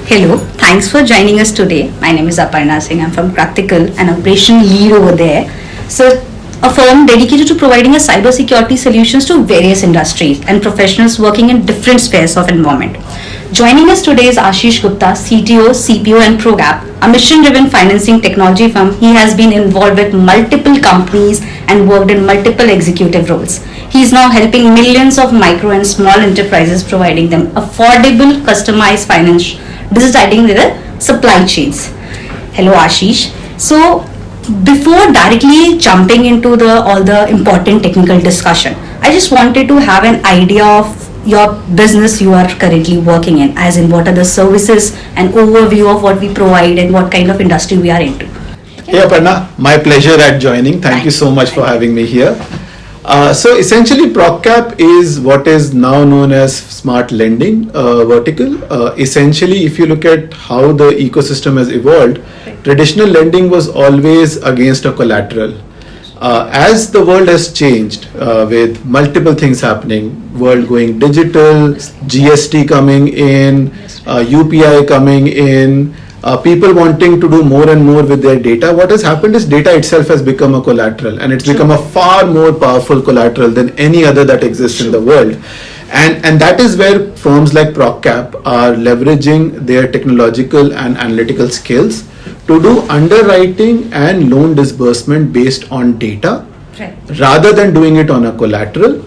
Hello, thanks for joining us today. My name is Aparna Singh. I'm from Practical, an operation lead over there. So, a firm dedicated to providing a cybersecurity solutions to various industries and professionals working in different spheres of environment. Joining us today is Ashish Gupta, CTO, CPO and ProgCap, a mission-driven financing technology firm. He has been involved with multiple companies and worked in multiple executive roles. He is now helping millions of micro and small enterprises, providing them affordable, customized finance, deciding their supply chains. Hello Ashish. So before directly jumping into all the important technical discussion, I just wanted to have an idea of your business you are currently working in, as in what are the services and overview of what we provide and what kind of industry we are into. Hey Aparna, my pleasure at joining. Thank you so much for having me here. So essentially ProgCap is what is now known as smart lending vertical. Essentially, if you look at how the ecosystem has evolved, traditional lending was always against a collateral. As the world has changed with multiple things happening, world going digital, GST coming in, UPI coming in, people wanting to do more and more with their data, what has happened is data itself has become a collateral, and it's become a far more powerful collateral than any other that exists in the world. And that is where firms like ProgCap are leveraging their technological and analytical skills to do underwriting and loan disbursement based on data, rather than doing it on a collateral.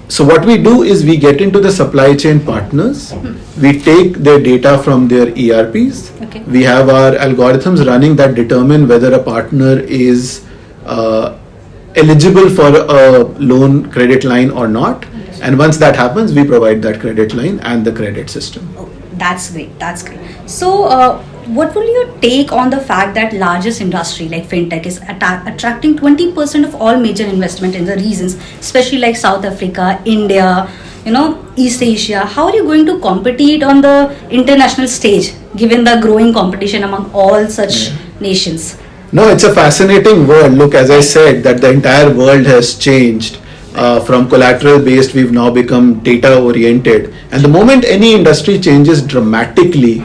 So what we do is we get into the supply chain partners, we take their data from their ERPs, we have our algorithms running that determine whether a partner is eligible for a loan credit line or not, and once that happens we provide that credit line and the credit system. Oh, that's great. So what will you take on the fact that largest industry like fintech is attracting 20% of all major investment in the regions, especially like South Africa, India, East Asia? How are you going to compete on the international stage given the growing competition among all such nations? No, it's a fascinating world. Look, as I said, that the entire world has changed. From collateral based, we've now become data oriented. And the moment any industry changes dramatically,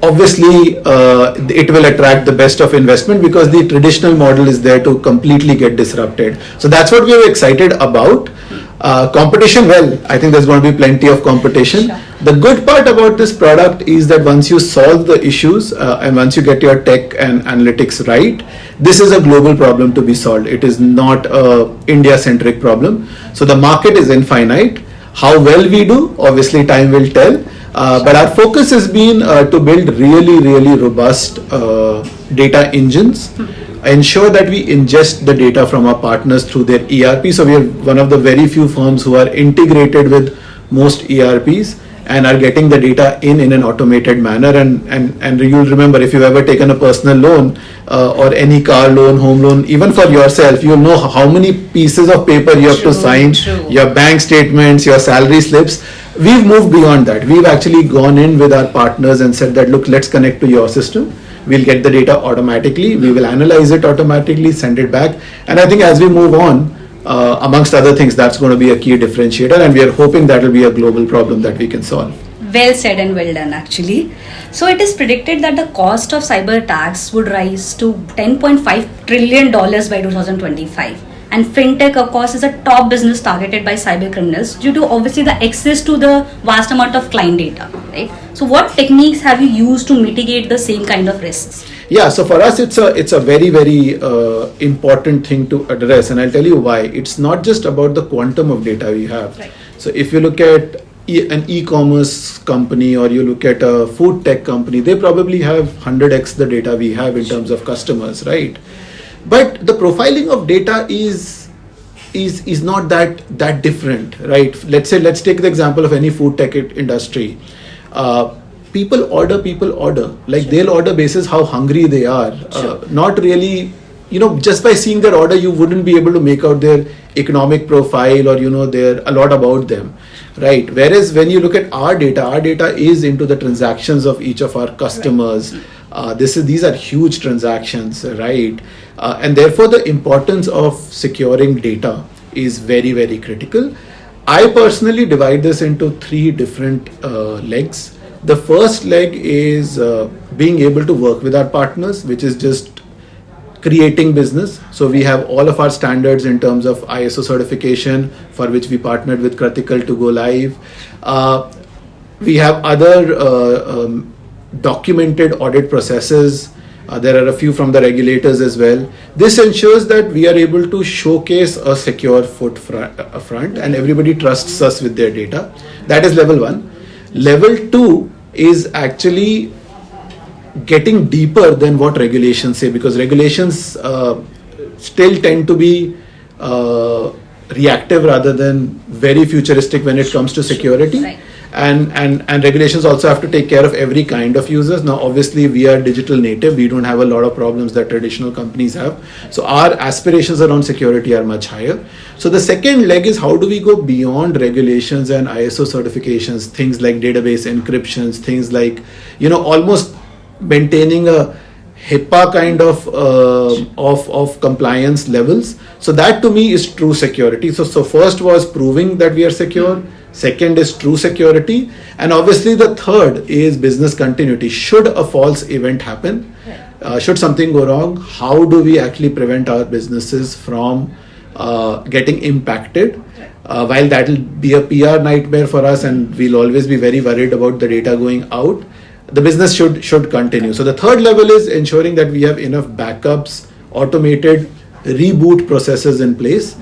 obviously it will attract the best of investment, because the traditional model is there to completely get disrupted. So that's what we are excited about. Competition, well, I think there's going to be plenty of competition. Sure. The good part about this product is that once you solve the issues and once you get your tech and analytics right, this is a global problem to be solved. It is not a India-centric problem. So the market is infinite. How well we do, obviously time will tell. But our focus has been to build really robust data engines, ensure that we ingest the data from our partners through their ERP. So we are one of the very few firms who are integrated with most ERPs and are getting the data in an automated manner. And you'll remember, if you've ever taken a personal loan or any car loan, home loan, even for yourself, you'll know how many pieces of paper you have to sign, your bank statements, your salary slips. We've moved beyond that. We've actually gone in with our partners and said that, look, let's connect to your system. We'll get the data automatically. We will analyze it automatically, send it back. And I think as we move on, amongst other things, that's going to be a key differentiator. And we are hoping that will be a global problem that we can solve. Well said and well done, actually. So it is predicted that the cost of cyber attacks would rise to $10.5 trillion by 2025. And fintech, of course, is a top business targeted by cyber criminals due to obviously the access to the vast amount of client data, right? So what techniques have you used to mitigate the same kind of risks? Yeah, so for us, it's a very important thing to address, and I'll tell you why. It's not just about the quantum of data we have. Right. So if you look at an e-commerce company or you look at a food tech company, they probably have 100x the data we have in terms of customers, right? But the profiling of data is not that different, right? Let's take the example of any food tech industry. People order. Like they'll order basis how hungry they are. Not really, just by seeing their order, you wouldn't be able to make out their economic profile or a lot about them, right? Whereas when you look at our data is into the transactions of each of our customers. Right. These are huge transactions, right? And therefore the importance of securing data is very critical. I personally divide this into three different legs. The first leg is being able to work with our partners, which is just creating business. So we have all of our standards in terms of ISO certification, for which we partnered with Critical to go live. We have other documented audit processes. There are a few from the regulators as well. This ensures that we are able to showcase a secure front and everybody trusts us with their data. That is level 1. Level 2 is actually getting deeper than what regulations say, because regulations still tend to be reactive rather than very futuristic when it comes to security. Right. And regulations also have to take care of every kind of users. Now, obviously, we are digital native. We don't have a lot of problems that traditional companies have. So our aspirations around security are much higher. So the second leg is how do we go beyond regulations and ISO certifications, things like database encryptions, things like, almost maintaining a HIPAA kind of compliance levels. So that to me is true security. So first was proving that we are secure. Second is true security, and obviously the third is business continuity. Should a false event happen, should something go wrong, how do we actually prevent our businesses from getting impacted? While that will be a PR nightmare for us and we'll always be very worried about the data going out, the business should continue. So the third level is ensuring that we have enough backups, automated reboot processes in place,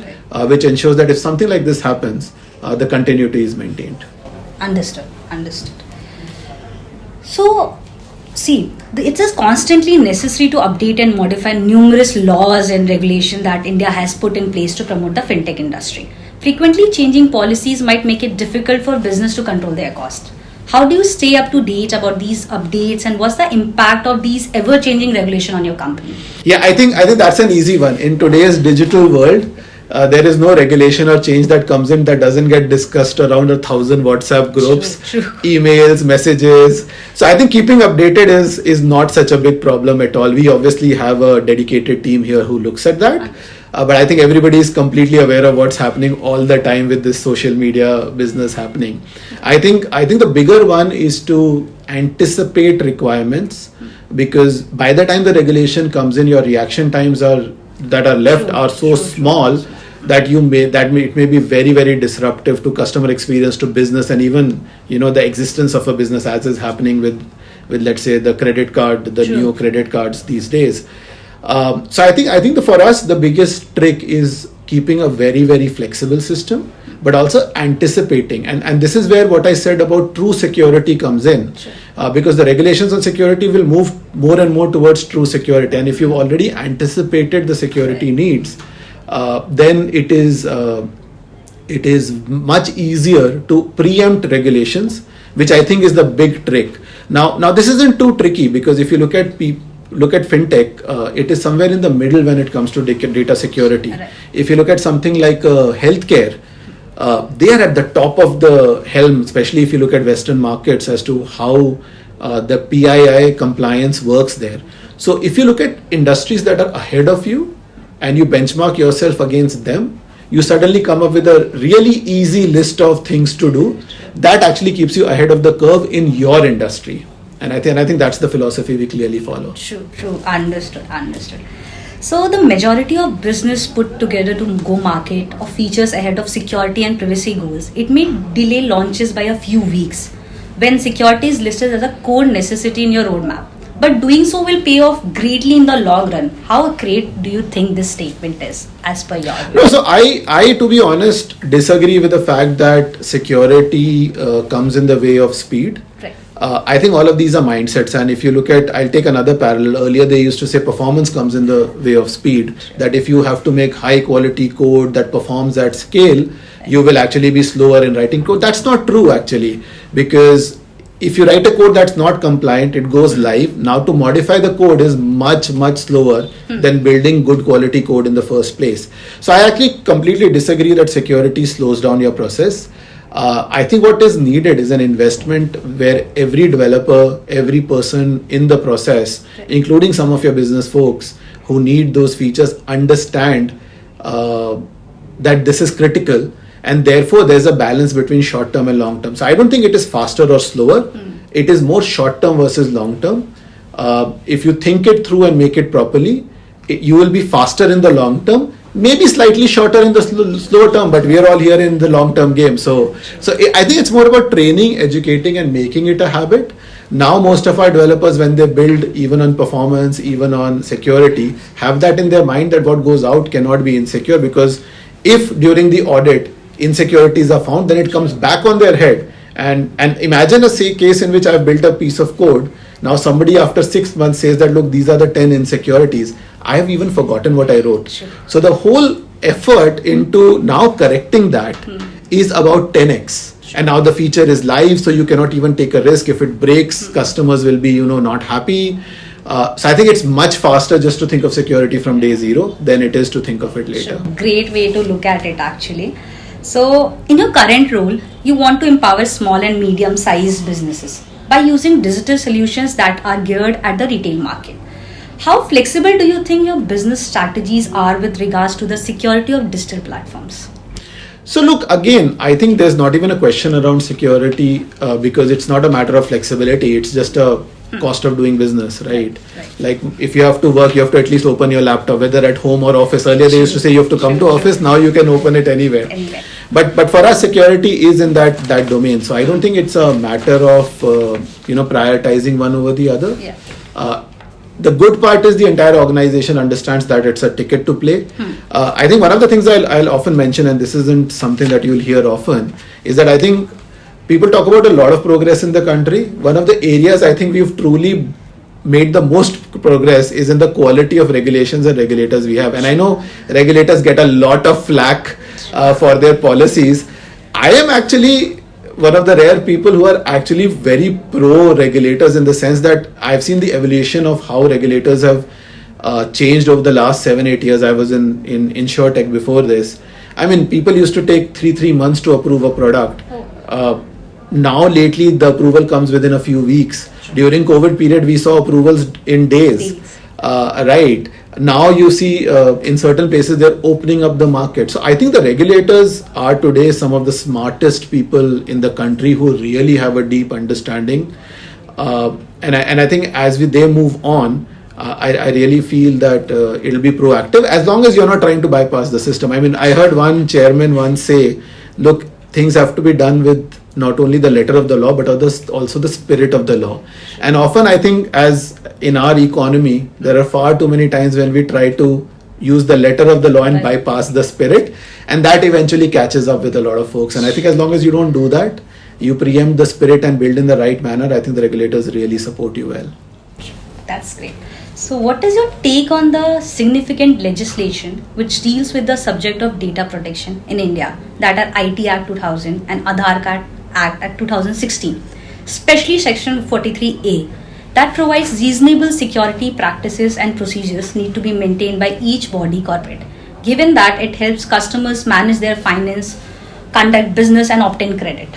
which ensures that if something like this happens, the continuity is maintained. Understood. So, see, it is constantly necessary to update and modify numerous laws and regulations that India has put in place to promote the fintech industry. Frequently changing policies might make it difficult for business to control their cost. How do you stay up to date about these updates, and what's the impact of these ever-changing regulation on your company? Yeah, I think that's an easy one. In today's digital world, there is no regulation or change that comes in that doesn't get discussed around 1,000 WhatsApp groups, True. emails, messages. So I think keeping updated is not such a big problem at all. We obviously have a dedicated team here who looks at that. But I think everybody is completely aware of what's happening all the time with this social media business happening. I think the bigger one is to anticipate requirements, because by the time the regulation comes in, your reaction times are so small that it may be very, very disruptive to customer experience, to business, and even the existence of a business, as is happening with let's say the credit card, the new credit cards these days. So I think for us the biggest trick is keeping a very, very flexible system, but also anticipating, and this is where what I said about true security comes in. Because the regulations on security will move more and more towards true security, and if you've already anticipated the security needs, then it is much easier to preempt regulations, which I think is the big trick. Now this isn't too tricky, because if you look at fintech, it is somewhere in the middle when it comes to data security. Right. If you look at something like healthcare, they are at the top of the helm, especially if you look at Western markets, as to how the PII compliance works there. So if you look at industries that are ahead of you and you benchmark yourself against them, you suddenly come up with a really easy list of things to do that actually keeps you ahead of the curve in your industry. And I think that's the philosophy we clearly follow. True. Understood. So the majority of business put together to go market of features ahead of security and privacy goals, it may delay launches by a few weeks when security is listed as a core necessity in your roadmap. But doing so will pay off greatly in the long run. How great do you think this statement is, as per your view? No, so I to be honest, disagree with the fact that security comes in the way of speed. Right. I think all of these are mindsets, and if you look at, I'll take another parallel. Earlier they used to say performance comes in the way of speed, that if you have to make high quality code that performs at scale, you will actually be slower in writing code. That's not true actually, because if you write a code that's not compliant, it goes live. Now to modify the code is much slower than building good quality code in the first place. So I actually completely disagree that security slows down your process. I think what is needed is an investment where every developer, every person in the process, including some of your business folks who need those features, understand that this is critical, and therefore there's a balance between short term and long term. So I don't think it is faster or slower. it is more short term versus long term. If you think it through and make it properly, you will be faster in the long term, maybe slightly shorter in the slow term, but we are all here in the long term game. So I think it's more about training, educating, and making it a habit. Now most of our developers, when they build, even on performance, even on security, have that in their mind that what goes out cannot be insecure, because if during the audit insecurities are found, then it comes back on their head. And imagine a case in which I've built a piece of code. Now somebody after 6 months says that, look, these are the 10 insecurities. I have even forgotten what I wrote. Sure. So the whole effort into now correcting that is about 10x. And now the feature is live, so you cannot even take a risk. If it breaks, customers will be, not happy. So I think it's much faster just to think of security from day zero than it is to think of it later. Sure. Great way to look at it, actually. So in your current role, you want to empower small and medium-sized businesses by using digital solutions that are geared at the retail market. How flexible do you think your business strategies are with regards to the security of digital platforms? So look, again, I think there's not even a question around security because it's not a matter of flexibility. It's just a cost of doing business, right? Like if you have to work, you have to at least open your laptop, whether at home or office. Earlier they used to say you have to come to office. Now you can open it anywhere. But for us, security is in that domain. So I don't think it's a matter of prioritizing one over the other. The good part is the entire organization understands that it's a ticket to play. I think one of the things I'll often mention, and this isn't something that you'll hear often, is that I think people talk about a lot of progress in the country. One of the areas I think we've truly made the most progress is in the quality of regulations and regulators we have. And I know regulators get a lot of flack for their policies. I am actually one of the rare people who are actually very pro regulators, in the sense that I've seen the evolution of how regulators have changed over the last 7-8 years. I was in InsurTech before this. I mean, people used to take 3 months to approve a product. Now lately the approval comes within a few weeks. During COVID period we saw approvals in days. Right. Now you see in certain places they're opening up the market. So I think the regulators are today some of the smartest people in the country who really have a deep understanding. And I think as they move on, I really feel that it'll be proactive, as long as you're not trying to bypass the system. I mean, I heard one chairman once say, look, things have to be done with not only the letter of the law, but also the spirit of the law. And often I think, as in our economy, there are far too many times when we try to use the letter of the law and bypass the spirit, and that eventually catches up with a lot of folks. And I think as long as you don't do that, you preempt the spirit and build in the right manner, I think the regulators really support you well. That's great. So what is your take on the significant legislation which deals with the subject of data protection in India, that are IT Act 2000 and Aadhaar Act 2016, especially Section 43A, that provides reasonable security practices and procedures need to be maintained by each body corporate, given that it helps customers manage their finance, conduct business and obtain credit?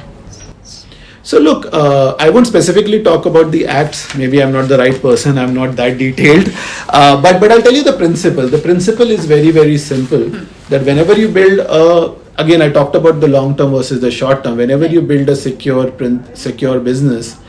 So look, I won't specifically talk about the acts. Maybe I'm not the right person. I'm not that detailed. But I'll tell you the principle. The principle is very, very simple. That whenever you build again, I talked about the long term versus the short term. Whenever you build a secure business,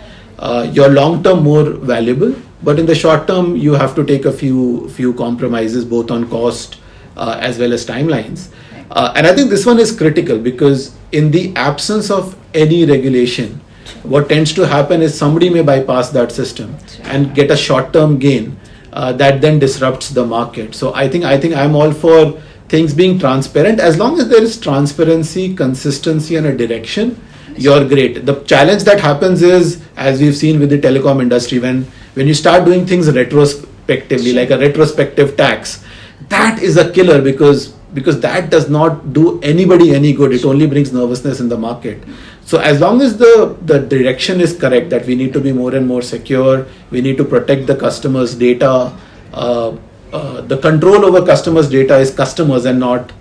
your long term more valuable. But in the short term, you have to take a few compromises, both on cost as well as timelines. And I think this one is critical, because in the absence of any regulation, what tends to happen is somebody may bypass that system and get a short-term gain that then disrupts the market. So I think I'm all for things being transparent. As long as there is transparency, consistency and a direction, you're great. The challenge that happens is, as we've seen with the telecom industry, when you start doing things retrospectively, like a retrospective tax, that is a killer, because that does not do anybody any good. It only brings nervousness in the market. So as long as the direction is correct, that we need to be more and more secure, we need to protect the customer's data, the control over customers' data is customers and not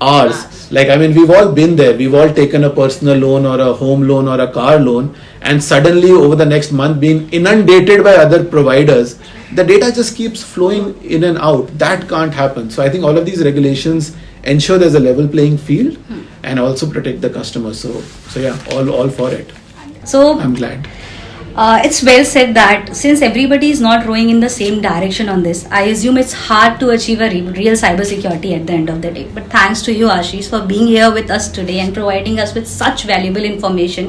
ours. Like, I mean, we've all been there. We've all taken a personal loan or a home loan or a car loan, and suddenly over the next month being inundated by other providers, the data just keeps flowing in and out. That can't happen. So I think all of these regulations ensure there's a level playing field and also protect the customer. So yeah, all for it. So I'm glad. It's well said that since everybody is not rowing in the same direction on this, I assume it's hard to achieve a real cybersecurity at the end of the day. But thanks to you, Ashish, for being here with us today and providing us with such valuable information.